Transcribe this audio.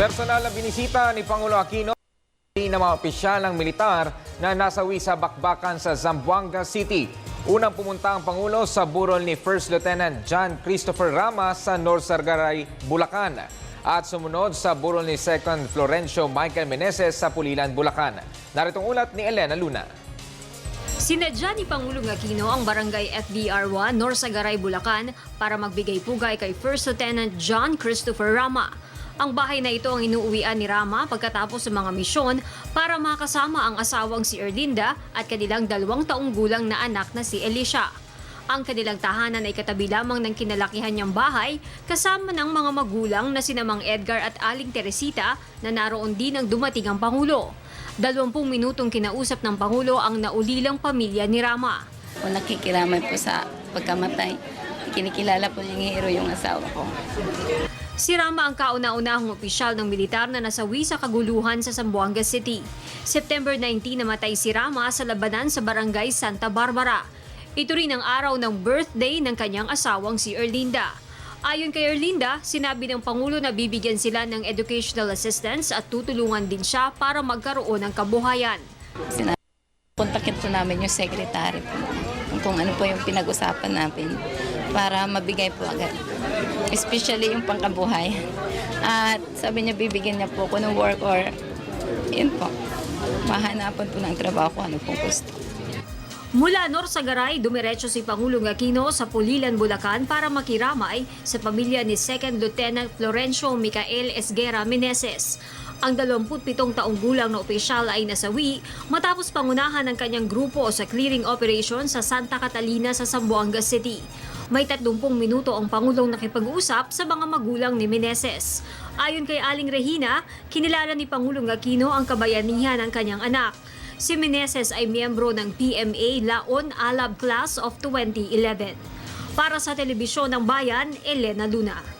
Personal na binisita ni Pangulo Aquino ng mga opisyal ng militar na nasawi sa bakbakan sa Zamboanga City. Unang pumunta ang Pangulo sa burol ni First Lieutenant John Christopher Rama sa North Sagaray, Bulacan. At sumunod sa burol ni 2nd Florencio Michael Meneses sa Pulilan, Bulacan. Naritong ulat ni Elena Luna. Sinadya ni Pangulong Aquino ang barangay FDR1, North Sagaray, Bulacan para magbigay pugay kay First Lieutenant John Christopher Rama. Ang bahay na ito ang inuuwian ni Rama pagkatapos ng mga misyon para makasama ang asawang si Erlinda at kanilang 2 taong gulang na anak na si Elisha. Ang kanilang tahanan ay katabi lamang ng kinalakihan niyang bahay kasama ng mga magulang na sina Mang Edgar at Aling Teresita na naroon din ang dumating ang Pangulo. 20 minutong kinausap ng Pangulo ang naulilang pamilya ni Rama. Kung nakikiramay po sa pagkamatay, kinikilala po niyang hero yung asawa ko. Si Rama ang kauna-unahang opisyal ng militar na nasawi sa kaguluhan sa Zamboanga City. September 19 namatay si Rama sa labanan sa barangay Santa Barbara. Ito rin ang araw ng birthday ng kanyang asawang si Erlinda. Ayon kay Erlinda, sinabi ng Pangulo na bibigyan sila ng educational assistance at tutulungan din siya para magkaroon ng kabuhayan. Kontakin po namin yung secretary po kung ano po yung pinag-usapan namin para mabigay po agad. Especially yung pangkabuhay. At sabi niya bibigyan niya po ko ng work or yun po, mahanapan po ng trabaho kung ano pong gusto. Mula North Sagaray, dumiretso si Pangulong Aquino sa Pulilan, Bulacan para makiramay sa pamilya ni 2nd Lieutenant Florencio Micael Esguera Meneses. Ang 27 taong gulang na opisyal ay nasawi matapos pangunahan ng kanyang grupo sa clearing operation sa Santa Catalina sa Zamboanga City. May 30 minuto ang Pangulong nakipag-usap sa mga magulang ni Meneses. Ayon kay Aling Regina, kinilala ni Pangulong Aquino ang kabayanihan ng kanyang anak. Si Meneses ay miyembro ng PMA Laon Alab Class of 2011. Para sa Telebisyon ng Bayan, Elena Luna.